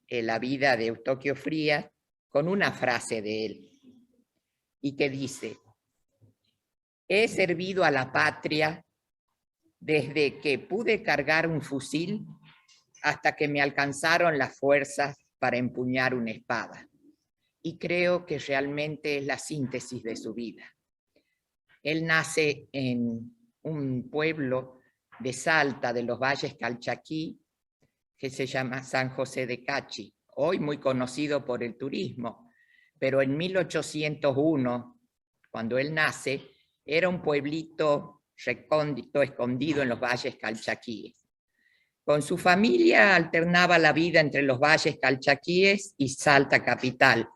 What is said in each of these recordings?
la vida de Eustoquio Frías con una frase de él, y que dice: he servido a la patria desde que pude cargar un fusil hasta que me alcanzaron las fuerzas para empuñar una espada. Y creo que realmente es la síntesis de su vida. Él nace en un pueblo de Salta, de los Valles Calchaquí, que se llama San José de Cachi, hoy muy conocido por el turismo, pero en 1801, cuando él nace, era un pueblito recóndito, escondido en los Valles Calchaquíes. Con su familia alternaba la vida entre los Valles Calchaquíes y Salta capital.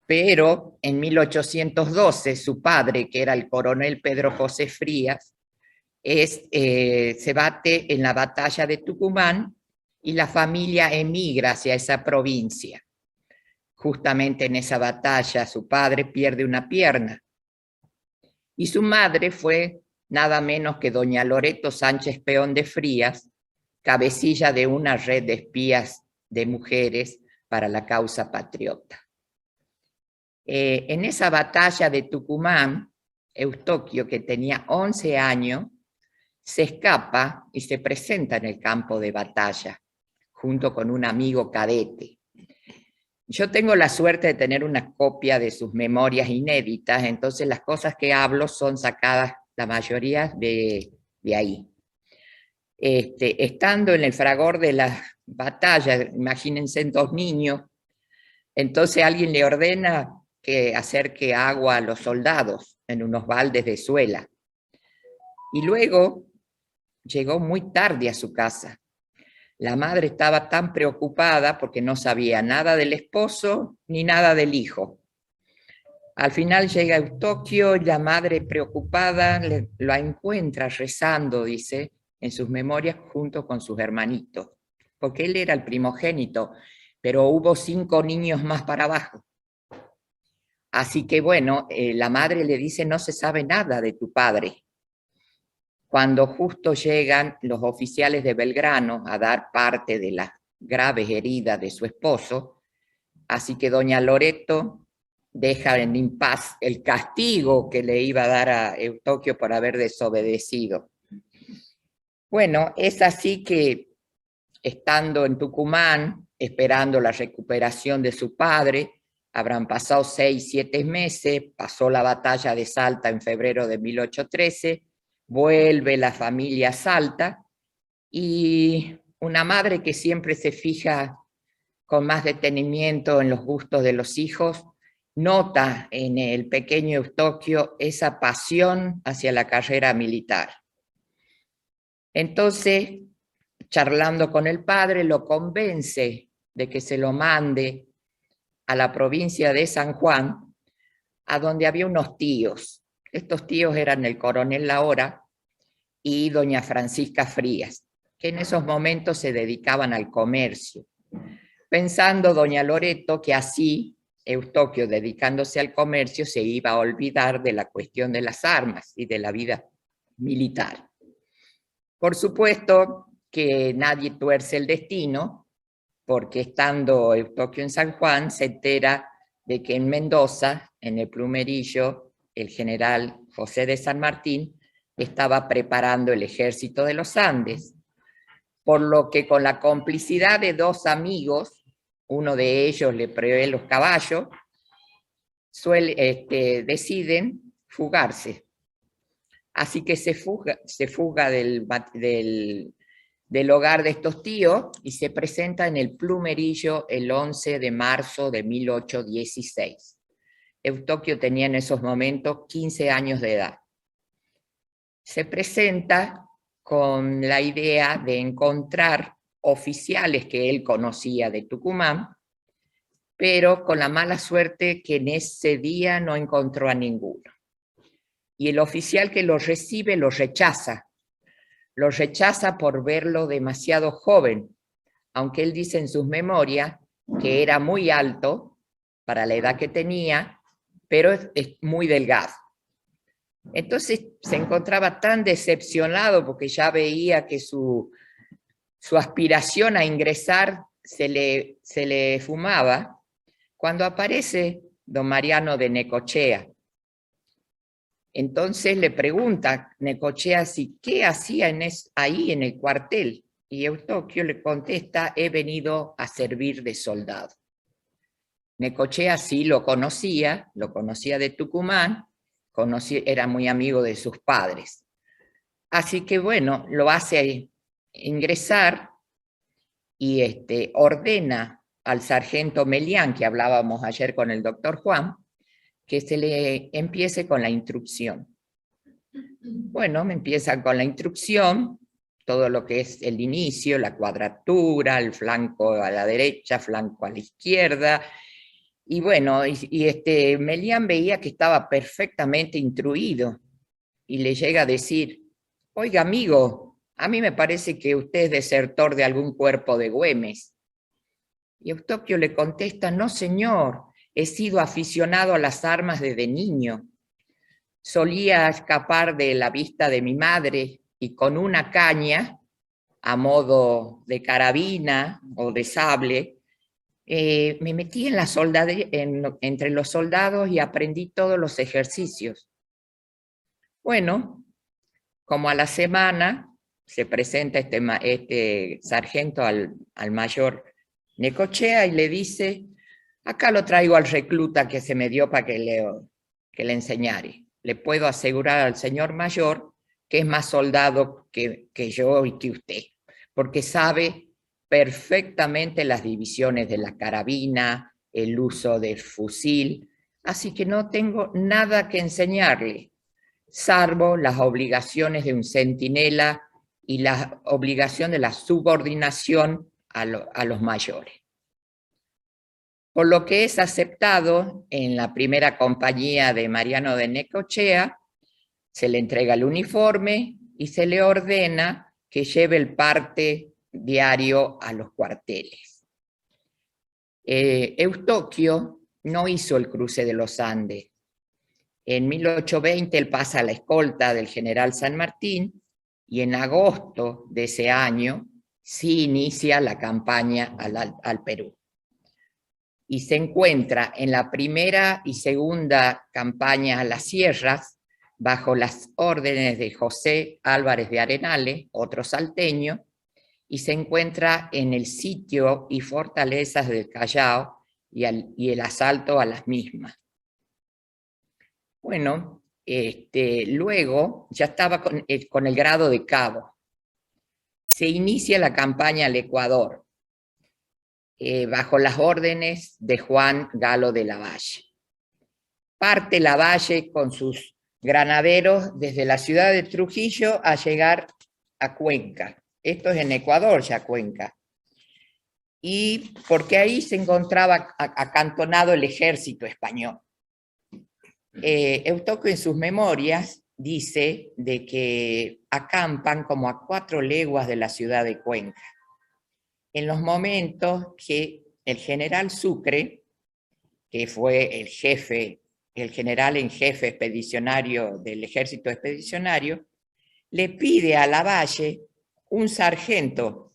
Pero en 1812 su padre, que era el coronel Pedro José Frías, se bate en la batalla de Tucumán y la familia emigra hacia esa provincia. Justamente en esa batalla su padre pierde una pierna y su madre fue nada menos que doña Loreto Sánchez Peón de Frías, cabecilla de una red de espías de mujeres para la causa patriota. En esa batalla de Tucumán, Eustoquio, que tenía 11 años, se escapa y se presenta en el campo de batalla, junto con un amigo cadete. Yo tengo la suerte de tener una copia de sus memorias inéditas, entonces las cosas que hablo son sacadas, la mayoría, de ahí. Estando en el fragor de la batalla, imagínense 2 niños, entonces alguien le ordena que acerque agua a los soldados en unos baldes de suela. Y luego llegó muy tarde a su casa. La madre estaba tan preocupada porque no sabía nada del esposo ni nada del hijo. Al final llega Eustoquio y la madre preocupada lo encuentra rezando, dice, en sus memorias junto con sus hermanitos, porque él era el primogénito, pero hubo 5 niños más para abajo. Así que bueno, la madre le dice: no se sabe nada de tu padre. Cuando justo llegan los oficiales de Belgrano a dar parte de las graves heridas de su esposo, así que doña Loreto deja en impas el castigo que le iba a dar a Eustoquio por haber desobedecido. Bueno, es así que, estando en Tucumán, esperando la recuperación de su padre, habrán pasado 6, 7 meses, pasó la batalla de Salta en febrero de 1813, vuelve la familia a Salta y una madre que siempre se fija con más detenimiento en los gustos de los hijos, nota en el pequeño Eustoquio esa pasión hacia la carrera militar. Entonces, charlando con el padre, lo convence de que se lo mande a la provincia de San Juan, a donde había unos tíos. Estos tíos eran el coronel Lahora y doña Francisca Frías, que en esos momentos se dedicaban al comercio. Pensando doña Loreto que así Eustoquio, dedicándose al comercio, se iba a olvidar de la cuestión de las armas y de la vida militar. Por supuesto que nadie tuerce el destino, porque estando Eustoquio en San Juan, se entera de que en Mendoza, en el Plumerillo, el general José de San Martín estaba preparando el ejército de los Andes, por lo que con la complicidad de 2 amigos, uno de ellos le provee los caballos, deciden fugarse. Así que se fuga del hogar de estos tíos y se presenta en el Plumerillo el 11 de marzo de 1816. Eustoquio tenía en esos momentos 15 años de edad. Se presenta con la idea de encontrar oficiales que él conocía de Tucumán, pero con la mala suerte que en ese día no encontró a ninguno. Y el oficial que lo recibe lo rechaza por verlo demasiado joven, aunque él dice en sus memorias que era muy alto para la edad que tenía, pero es muy delgado. Entonces se encontraba tan decepcionado porque ya veía que su aspiración a ingresar se le fumaba cuando aparece don Mariano de Necochea. Entonces le pregunta Necochea si qué hacía ahí en el cuartel, y Eustoquio le contesta: he venido a servir de soldado. Necochea sí lo conocía de Tucumán, era muy amigo de sus padres. Así que bueno, lo hace ingresar y ordena al sargento Melián, que hablábamos ayer con el doctor Juan, que se le empiece con la instrucción. Bueno, me empiezan con la instrucción, todo lo que es el inicio, la cuadratura, el flanco a la derecha, flanco a la izquierda. Y bueno, Melián veía que estaba perfectamente instruido y le llega a decir: oiga, amigo, a mí me parece que usted es desertor de algún cuerpo de Güemes. Y Eustoquio le contesta: no, señor, he sido aficionado a las armas desde niño. Solía escapar de la vista de mi madre y con una caña, a modo de carabina o de sable, me metí en entre los soldados y aprendí todos los ejercicios. Bueno, como a la semana se presenta este sargento al mayor Necochea y le dice: acá lo traigo al recluta que se me dio para que le enseñare. Le puedo asegurar al señor mayor que es más soldado que yo y que usted, porque sabe perfectamente las divisiones de la carabina, el uso del fusil, así que no tengo nada que enseñarle, salvo las obligaciones de un centinela y la obligación de la subordinación a los mayores. Por lo que es aceptado en la primera compañía de Mariano de Necochea, se le entrega el uniforme y se le ordena que lleve el parte diario a los cuarteles. Eustoquio no hizo el cruce de los Andes. En 1820 él pasa a la escolta del general San Martín y en agosto de ese año sí inicia la campaña al Perú. Y se encuentra en la primera y segunda campaña a las sierras, bajo las órdenes de José Álvarez de Arenales, otro salteño, y se encuentra en el sitio y fortalezas del Callao y el asalto a las mismas. Bueno, luego ya estaba con el grado de cabo. Se inicia la campaña al Ecuador, bajo las órdenes de Juan Galo de Lavalle. Parte Lavalle con sus granaderos desde la ciudad de Trujillo a llegar a Cuenca. Esto es en Ecuador ya, Cuenca. Y porque ahí se encontraba acantonado el ejército español. Eustoquio en sus memorias dice de que acampan como a 4 leguas de la ciudad de Cuenca. En los momentos que el general Sucre, que fue el general en jefe expedicionario del ejército expedicionario, le pide a Lavalle un sargento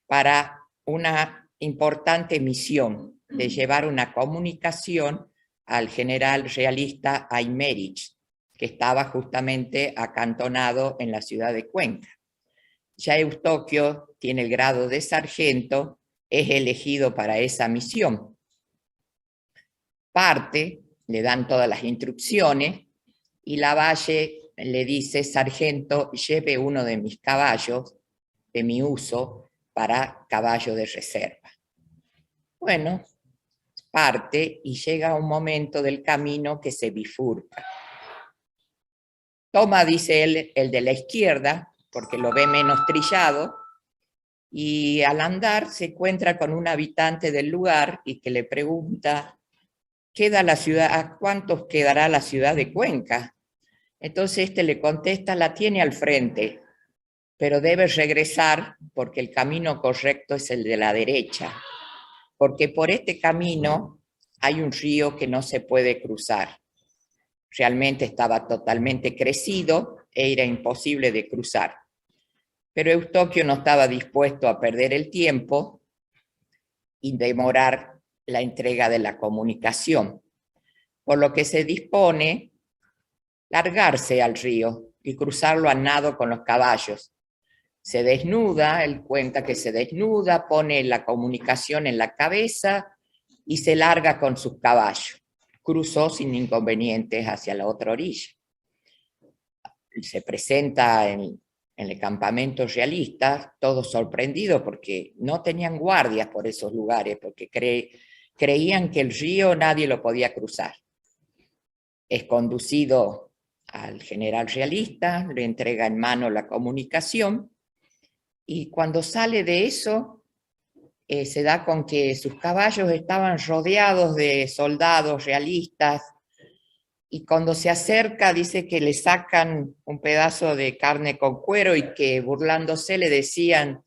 para una importante misión de llevar una comunicación al general realista Aymerich, que estaba justamente acantonado en la ciudad de Cuenca. Ya Eustoquio tiene el grado de sargento, es elegido para esa misión. Parte, le dan todas las instrucciones y Lavalle le dice: sargento, lleve uno de mis caballos, de mi uso, para caballo de reserva. Bueno, parte y llega a un momento del camino que se bifurca. Toma, dice él, el de la izquierda, porque lo ve menos trillado, y al andar se encuentra con un habitante del lugar y que le pregunta: ¿queda la ciudad, a cuántos quedará la ciudad de Cuenca? Entonces le contesta: la tiene al frente, pero debe regresar porque el camino correcto es el de la derecha, porque por este camino hay un río que no se puede cruzar. Realmente estaba totalmente crecido e era imposible de cruzar. Pero Eustoquio no estaba dispuesto a perder el tiempo y demorar la entrega de la comunicación, por lo que se dispone largarse al río y cruzarlo a nado con los caballos. Se desnuda, él cuenta que se desnuda, pone la comunicación en la cabeza y se larga con sus caballos. Cruzó sin inconvenientes hacia la otra orilla. Se presenta en el campamento realista, todos sorprendidos porque no tenían guardias por esos lugares, porque creían que el río nadie lo podía cruzar. Es conducido al general realista, le entrega en mano la comunicación, y cuando sale de eso, se da con que sus caballos estaban rodeados de soldados realistas, y cuando se acerca dice que le sacan un pedazo de carne con cuero y que burlándose le decían: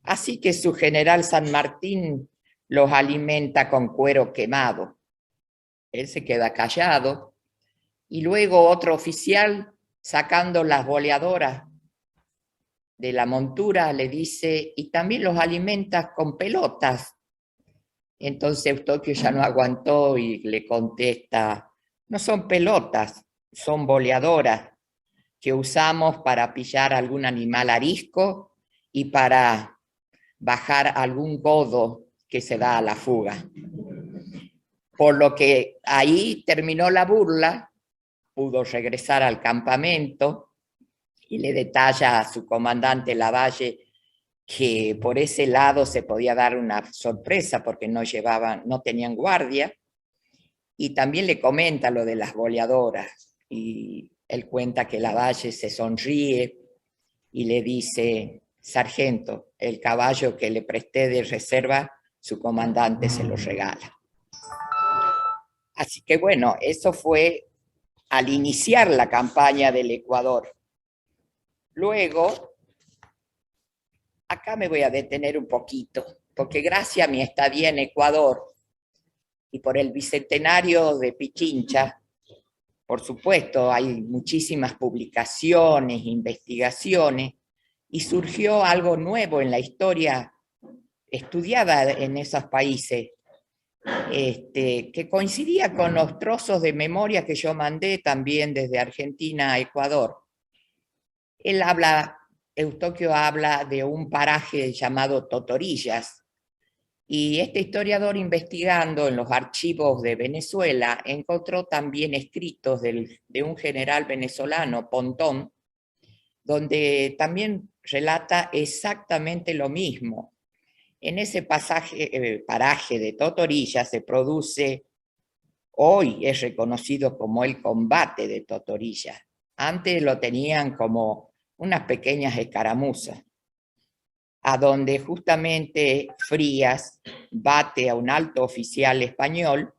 así que su general San Martín los alimenta con cuero quemado. Él se queda callado, y luego otro oficial, sacando las boleadoras de la montura, le dice: y también los alimentas con pelotas. Entonces Eustoquio ya no aguantó y le contesta: no son pelotas, son boleadoras que usamos para pillar algún animal arisco y para bajar algún godo que se da a la fuga. Por lo que ahí terminó la burla, pudo regresar al campamento y le detalla a su comandante Lavalle que por ese lado se podía dar una sorpresa porque no tenían guardia, y también le comenta lo de las boleadoras, y él cuenta que Lavalle se sonríe y le dice: sargento, el caballo que le presté de reserva, su comandante se lo regala. Así que bueno, eso fue al iniciar la campaña del Ecuador. Luego, acá me voy a detener un poquito, porque gracias a mi estadía en Ecuador y por el bicentenario de Pichincha, por supuesto, hay muchísimas publicaciones, investigaciones, y surgió algo nuevo en la historia estudiada en esos países, que coincidía con los trozos de memoria que yo mandé también desde Argentina a Ecuador. Eustoquio habla de un paraje llamado Totorillas, y este historiador, investigando en los archivos de Venezuela, encontró también escritos de un general venezolano, Pontón, donde también relata exactamente lo mismo. En ese paraje de Totorillas se produce, hoy es reconocido como el combate de Totorillas. Antes lo tenían como unas pequeñas escaramuzas, a donde justamente Frías bate a un alto oficial español,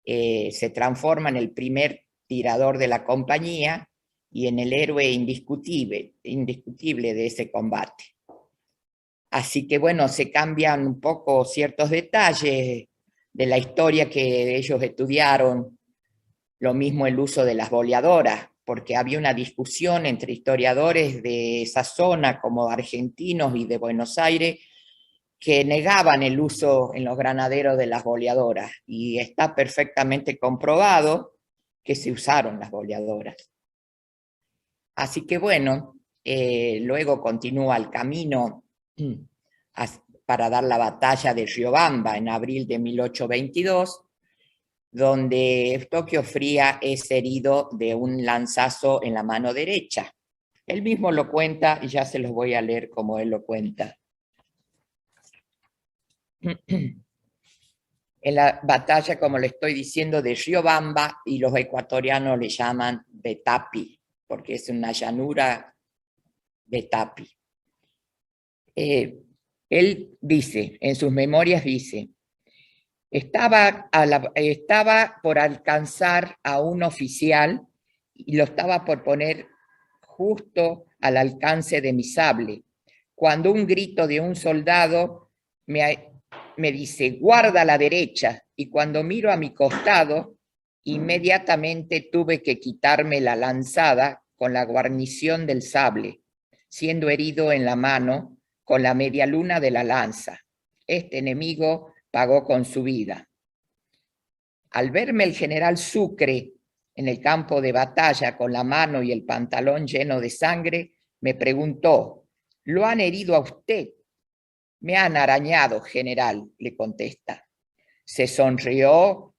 se transforma en el primer tirador de la compañía y en el héroe indiscutible de ese combate. Así que bueno, se cambian un poco ciertos detalles de la historia que ellos estudiaron, lo mismo el uso de las boleadoras, porque había una discusión entre historiadores de esa zona, como argentinos y de Buenos Aires, que negaban el uso en los granaderos de las boleadoras, y está perfectamente comprobado que se usaron las boleadoras. Así que bueno, luego continúa el camino para dar la batalla de Riobamba en abril de 1822, donde Eustoquio Frías es herido de un lanzazo en la mano derecha. Él mismo lo cuenta y ya se los voy a leer como él lo cuenta. En la batalla, como le estoy diciendo, de Riobamba, y los ecuatorianos le llaman Betapi, porque es una llanura Betapi. Él dice, en sus memorias dice: estaba por alcanzar a un oficial y lo estaba por poner justo al alcance de mi sable, cuando un grito de un soldado me dice: guarda a la derecha, y cuando miro a mi costado, inmediatamente tuve que quitarme la lanzada con la guarnición del sable, siendo herido en la mano con la media luna de la lanza. Este enemigo pagó con su vida. Al verme el general Sucre en el campo de batalla con la mano y el pantalón lleno de sangre, me preguntó: ¿lo han herido a usted? Me han arañado, general, le contesta. Se sonrió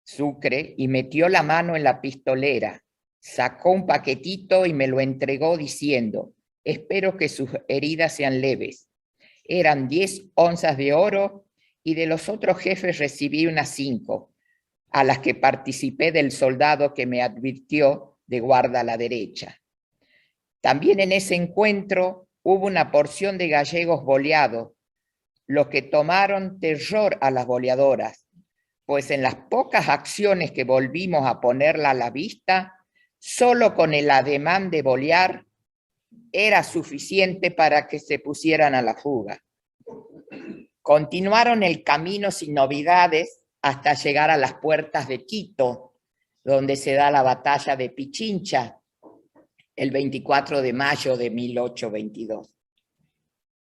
Sucre y metió la mano en la pistolera. Sacó un paquetito y me lo entregó diciendo: espero que sus heridas sean leves. Eran 10 onzas de oro y de los otros jefes recibí unas 5, a las que participé del soldado que me advirtió de guarda a la derecha. También en ese encuentro hubo una porción de gallegos boleados, los que tomaron terror a las boleadoras, pues en las pocas acciones que volvimos a ponerla a la vista, solo con el ademán de bolear era suficiente para que se pusieran a la fuga. Continuaron el camino sin novedades hasta llegar a las puertas de Quito, donde se da la batalla de Pichincha, el 24 de mayo de 1822,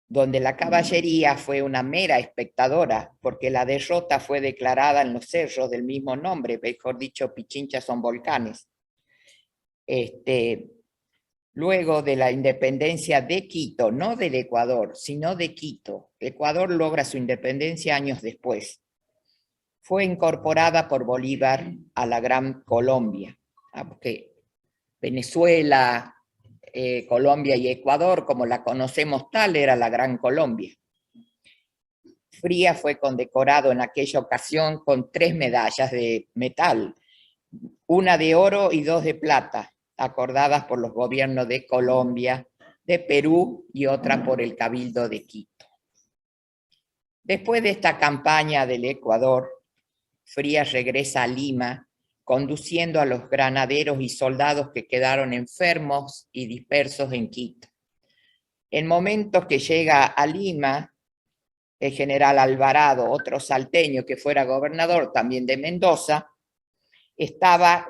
donde la caballería fue una mera espectadora, porque la derrota fue declarada en los cerros del mismo nombre, mejor dicho, Pichincha son volcanes. Luego de la independencia de Quito, no del Ecuador, sino de Quito, Ecuador logra su independencia años después. Fue incorporada por Bolívar a la Gran Colombia, porque Venezuela, Colombia y Ecuador, como la conocemos tal, era la Gran Colombia. Frías fue condecorado en aquella ocasión con 3 medallas de metal, una de oro y 2 de plata, acordadas por los gobiernos de Colombia, de Perú y otra por el Cabildo de Quito. Después de esta campaña del Ecuador, Frías regresa a Lima, conduciendo a los granaderos y soldados que quedaron enfermos y dispersos en Quito. En momentos que llega a Lima, el general Alvarado, otro salteño que fuera gobernador también de Mendoza, estaba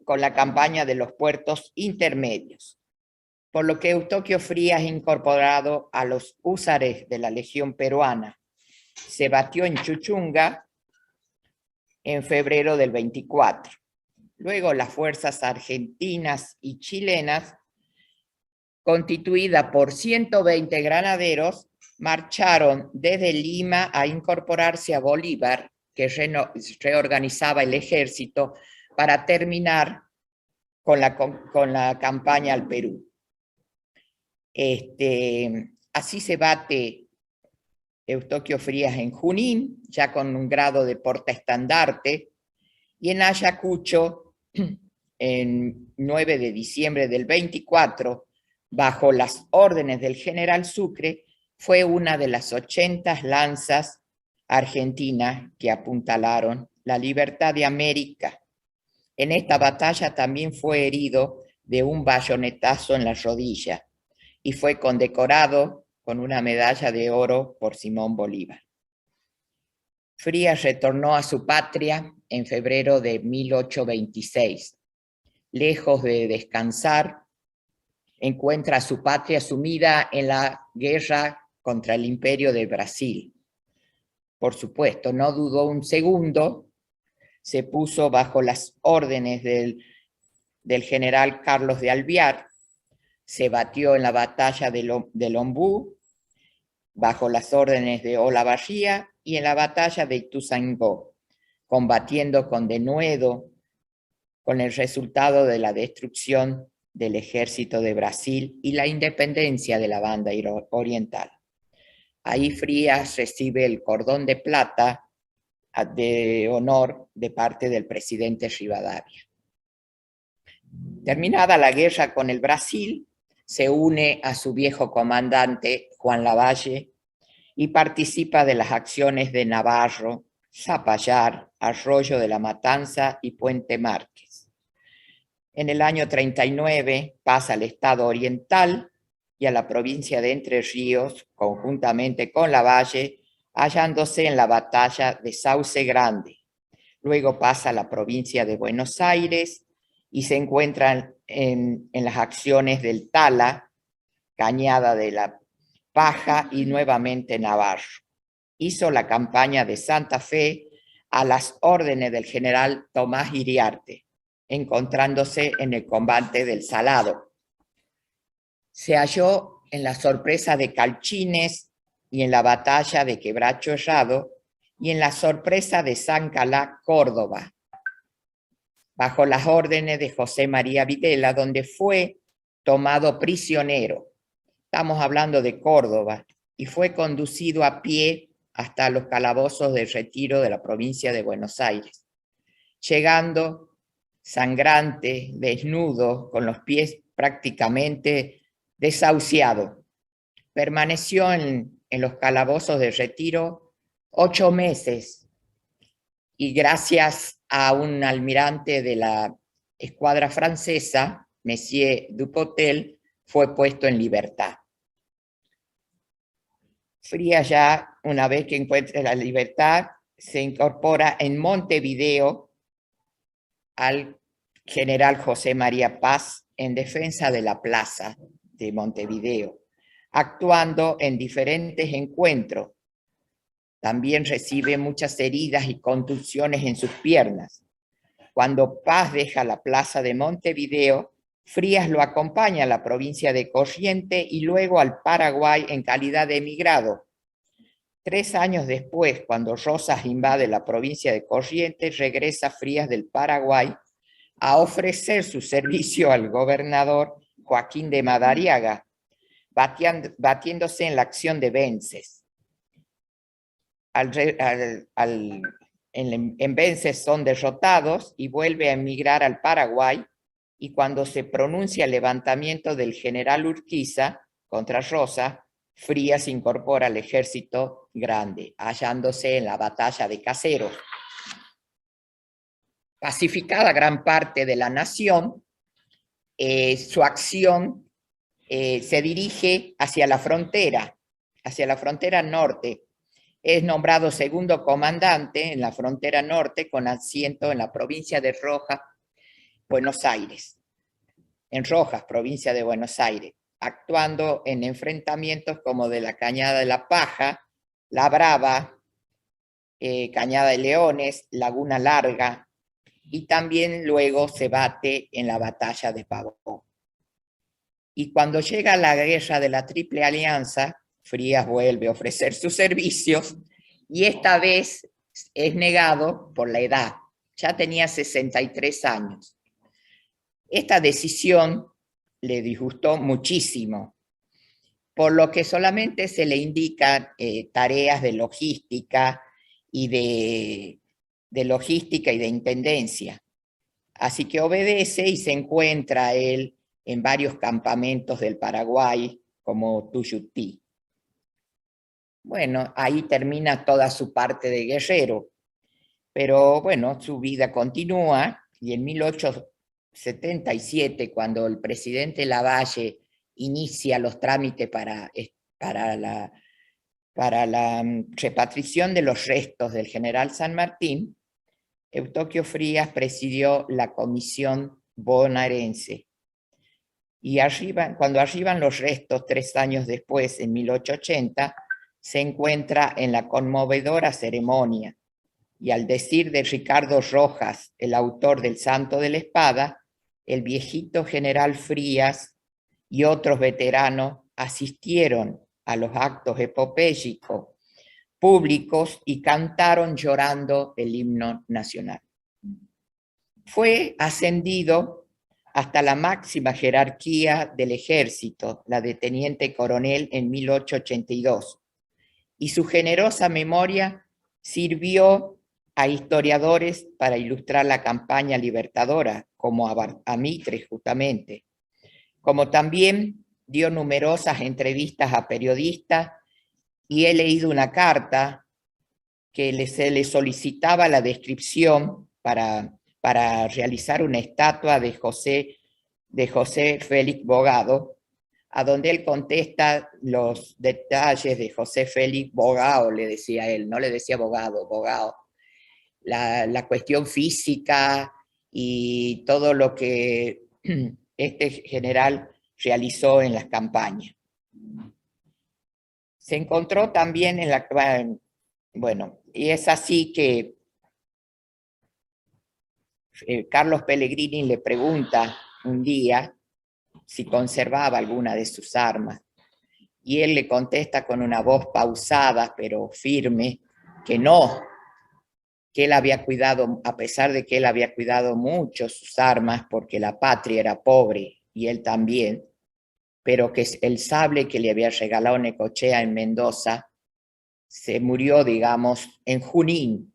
con la campaña de los puertos intermedios, por lo que Eustoquio Frías, incorporado a los húsares de la Legión Peruana, se batió en Chuchunga en febrero del 24. Luego las fuerzas argentinas y chilenas, constituidas por 120 granaderos, marcharon desde Lima a incorporarse a Bolívar, que reorganizaba el ejército para terminar con la campaña al Perú. Así se bate Eustoquio Frías en Junín, ya con un grado de portaestandarte, y en Ayacucho, en 9 de diciembre del 24, bajo las órdenes del general Sucre, fue una de las 80 lanzas argentinas que apuntalaron la libertad de América. En esta batalla también fue herido de un bayonetazo en la rodilla y fue condecorado con una medalla de oro por Simón Bolívar. Frías retornó a su patria en febrero de 1826. Lejos de descansar, encuentra a su patria sumida en la guerra contra el Imperio de Brasil. Por supuesto, no dudó un segundo, se puso bajo las órdenes del general Carlos de Alvear, se batió en la batalla de Lombú, bajo las órdenes de Olavarría, y en la batalla de Ituzaingó, combatiendo con denuedo, con el resultado de la destrucción del ejército de Brasil y la independencia de la banda oriental. Ahí Frías recibe el cordón de plata de honor de parte del presidente Rivadavia. Terminada la guerra con el Brasil, se une a su viejo comandante Juan Lavalle y participa de las acciones de Navarro, Zapallar, Arroyo de la Matanza y Puente Márquez. En el año 39 pasa al estado oriental y a la provincia de Entre Ríos, conjuntamente con Lavalle, hallándose en la batalla de Sauce Grande. Luego pasa a la provincia de Buenos Aires y se encuentran en las acciones del Tala, Cañada de la Paja y nuevamente Navarro. hizo la campaña de Santa Fe a las órdenes del general Tomás Iriarte, encontrándose en el combate del Salado. Se halló en la sorpresa de Calchines y en la batalla de Quebracho Herrado y en la sorpresa de San Calá, Córdoba, bajo las órdenes de José María Videla, donde fue tomado prisionero. Estamos hablando de Córdoba, y fue conducido a pie hasta los calabozos de Retiro de la provincia de Buenos Aires, llegando sangrante, desnudo, con los pies prácticamente desahuciado. Permaneció en los calabozos de Retiro 8 meses y gracias a un almirante de la escuadra francesa, Monsieur Dupotel, fue puesto en libertad. Frías, ya una vez que encuentra la libertad, se incorpora en Montevideo al general José María Paz en defensa de la plaza de Montevideo, actuando en diferentes encuentros. También recibe muchas heridas y contusiones en sus piernas. Cuando Paz deja la plaza de Montevideo, Frías lo acompaña a la provincia de Corrientes y luego al Paraguay en calidad de emigrado. 3 años después, cuando Rosas invade la provincia de Corrientes, regresa Frías del Paraguay a ofrecer su servicio al gobernador Joaquín de Madariaga, batiéndose en la acción de Vences. En Vences son derrotados y vuelve a emigrar al Paraguay, y cuando se pronuncia el levantamiento del general Urquiza contra Rosas, Frías incorpora al ejército grande, hallándose en la batalla de Caseros. Pacificada gran parte de la nación, su acción se dirige hacia la frontera norte. Es nombrado segundo comandante en la frontera norte, con asiento en la provincia de Rojas, Buenos Aires. En Rojas, provincia de Buenos Aires, actuando en enfrentamientos como de la Cañada de la Paja, La Brava, Cañada de Leones, Laguna Larga, y también luego se bate en la batalla de Pavón. Y cuando llega la guerra de la Triple Alianza, Frías vuelve a ofrecer sus servicios, y esta vez es negado por la edad. Ya tenía 63 años. Esta decisión le disgustó muchísimo, por lo que solamente se le indican tareas de logística y de logística y de intendencia. Así que obedece y se encuentra él en varios campamentos del Paraguay, como Tuyutí. Bueno, ahí termina toda su parte de guerrero, pero bueno, su vida continúa, y en 1877, cuando el presidente Lavalle inicia los trámites para la repatriación de los restos del general San Martín, Eustoquio Frías presidió la comisión bonaerense. Y cuando arriban los restos 3 años después, en 1880, se encuentra en la conmovedora ceremonia, y al decir de Ricardo Rojas, el autor del Santo de la Espada, el viejito general Frías y otros veteranos asistieron a los actos epopélicos públicos y cantaron llorando el himno nacional. Fue ascendido hasta la máxima jerarquía del ejército, la de teniente coronel, en 1882, y su generosa memoria sirvió a historiadores para ilustrar la campaña libertadora, como a Mitre justamente, como también dio numerosas entrevistas a periodistas, y he leído una carta que se le solicitaba la descripción para realizar una estatua de José Félix Bogado, a donde él contesta los detalles de José Félix Bogado, le decía él, no le decía Bogado, Bogado, la cuestión física y todo lo que este general realizó en las campañas. Se encontró también Bueno, y es así que Carlos Pellegrini le pregunta un día si conservaba alguna de sus armas, y él le contesta con una voz pausada pero firme que no, que él había cuidado, a pesar de que él había cuidado mucho sus armas porque la patria era pobre y él también, pero que el sable que le había regalado Necochea en Mendoza se murió, digamos, en Junín,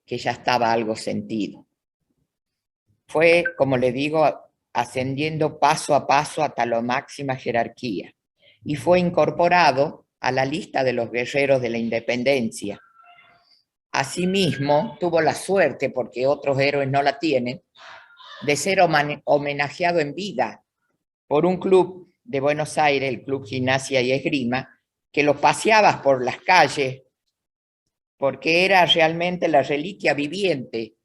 que ya estaba algo sentido. Fue, como le digo, ascendiendo paso a paso hasta la máxima jerarquía y fue incorporado a la lista de los guerreros de la independencia. Asimismo, tuvo la suerte, porque otros héroes no la tienen, de ser homenajeado en vida por un club de Buenos Aires, el Club Gimnasia y Esgrima, que lo paseaba por las calles porque era realmente la reliquia viviente,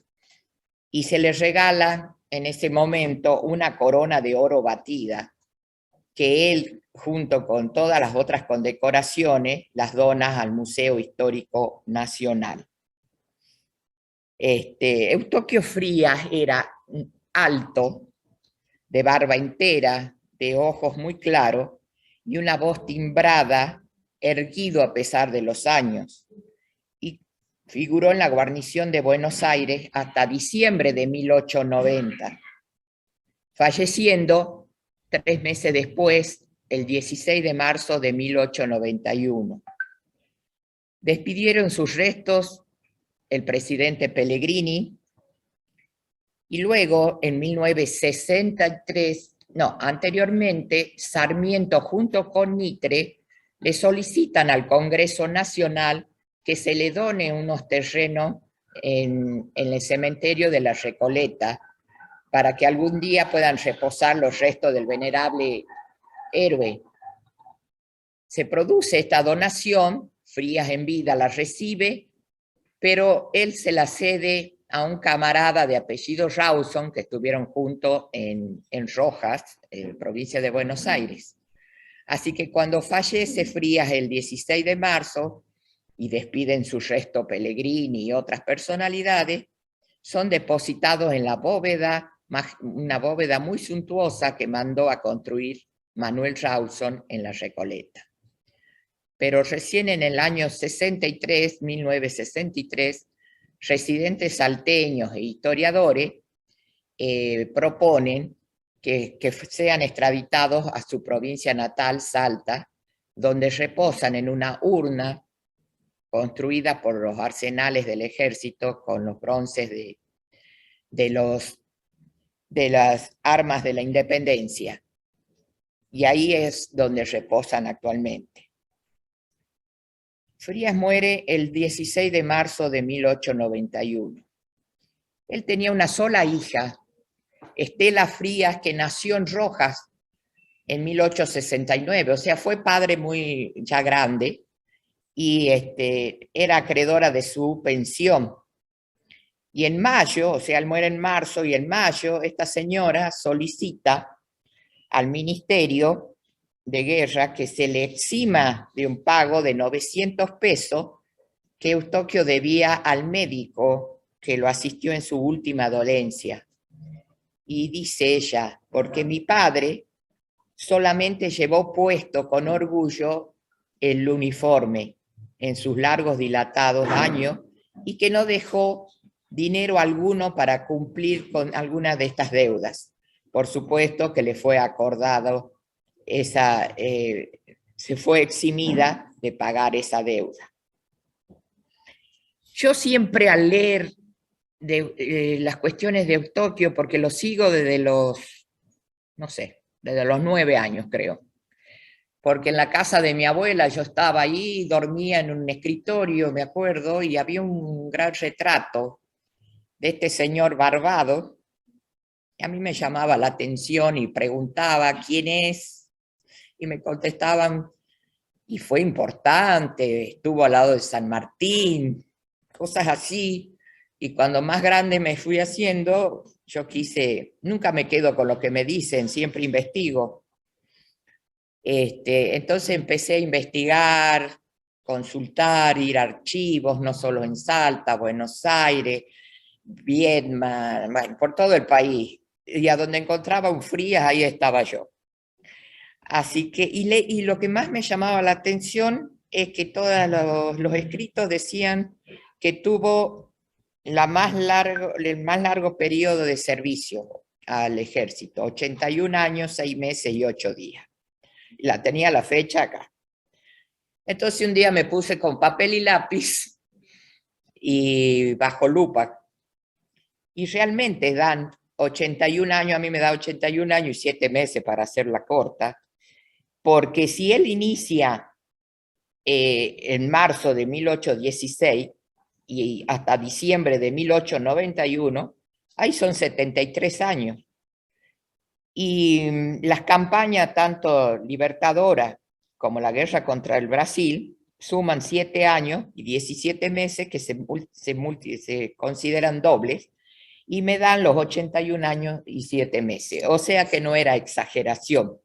y se le regala en ese momento una corona de oro batida que él, junto con todas las otras condecoraciones, las dona al Museo Histórico Nacional. Eustoquio Frías era alto, de barba entera, de ojos muy claros y una voz timbrada, erguido a pesar de los años. Y figuró en la guarnición de Buenos Aires hasta diciembre de 1890, falleciendo 3 meses después, el 16 de marzo de 1891. Despidieron sus restos el presidente Pellegrini, y luego en 1963, no, anteriormente, Sarmiento junto con Mitre le solicitan al Congreso Nacional que se le done unos terrenos en el cementerio de la Recoleta para que algún día puedan reposar los restos del venerable héroe. Se produce esta donación, Frías en vida la recibe, pero él se la cede a un camarada de apellido Rawson, que estuvieron juntos en Rojas, provincia de Buenos Aires. Así que cuando fallece Frías el 16 de marzo y despiden su resto Pellegrini y otras personalidades, son depositados en la bóveda, una bóveda muy suntuosa que mandó a construir Manuel Rawson en la Recoleta. Pero recién en el año 63, 1963, residentes salteños e historiadores proponen que sean extraditados a su provincia natal, Salta, donde reposan en una urna construida por los arsenales del ejército con los bronces de las armas de la independencia. Y ahí es donde reposan actualmente. Frías muere el 16 de marzo de 1891. Él tenía una sola hija, Estela Frías, que nació en Rojas en 1869, o sea, fue padre muy ya grande, y era acreedora de su pensión. Y en mayo, o sea, él muere en marzo, y en mayo esta señora solicita al Ministerio de Guerra que se le exima de un pago de 900 pesos que Eustoquio debía al médico que lo asistió en su última dolencia. Y dice ella, porque mi padre solamente llevó puesto con orgullo el uniforme en sus largos dilatados años y que no dejó dinero alguno para cumplir con alguna de estas deudas. Por supuesto que le fue acordado se fue eximida de pagar esa deuda. Yo siempre al leer las cuestiones de Eustoquio, porque lo sigo desde los, no sé, desde los 9 años creo, porque en la casa de mi abuela yo estaba ahí, dormía en un escritorio, me acuerdo, y había un gran retrato de este señor barbado, y a mí me llamaba la atención y preguntaba quién es, y me contestaban, y fue importante, estuvo al lado de San Martín, cosas así. Y cuando más grande me fui haciendo, yo quise, nunca me quedo con lo que me dicen, siempre investigo. Entonces empecé a investigar consultar, ir a archivos, no solo en Salta, Buenos Aires, Viedma, bueno, por todo el país. Y a donde encontraba un Frías, ahí estaba yo. Así que, y lo que más me llamaba la atención es que todos los escritos decían que tuvo el más largo periodo de servicio al ejército, 81 años, 6 meses y 8 días. La tenía la fecha acá. Entonces un día me puse con papel y lápiz y bajo lupa. Y realmente dan 81 años, a mí me da 81 años y 7 meses para hacerla corta, porque si él inicia en marzo de 1816 y hasta diciembre de 1891, ahí son 73 años. Y las campañas, tanto libertadoras como la guerra contra el Brasil, suman 7 años y 17 meses que se consideran dobles y me dan los 81 años y 7 meses. O sea que no era exageración.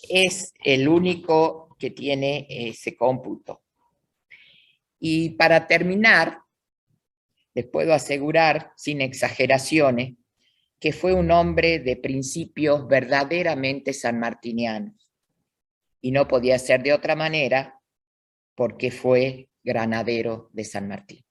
Es el único que tiene ese cómputo. Y para terminar, les puedo asegurar, sin exageraciones, que fue un hombre de principios verdaderamente sanmartinianos. Y no podía ser de otra manera porque fue granadero de San Martín.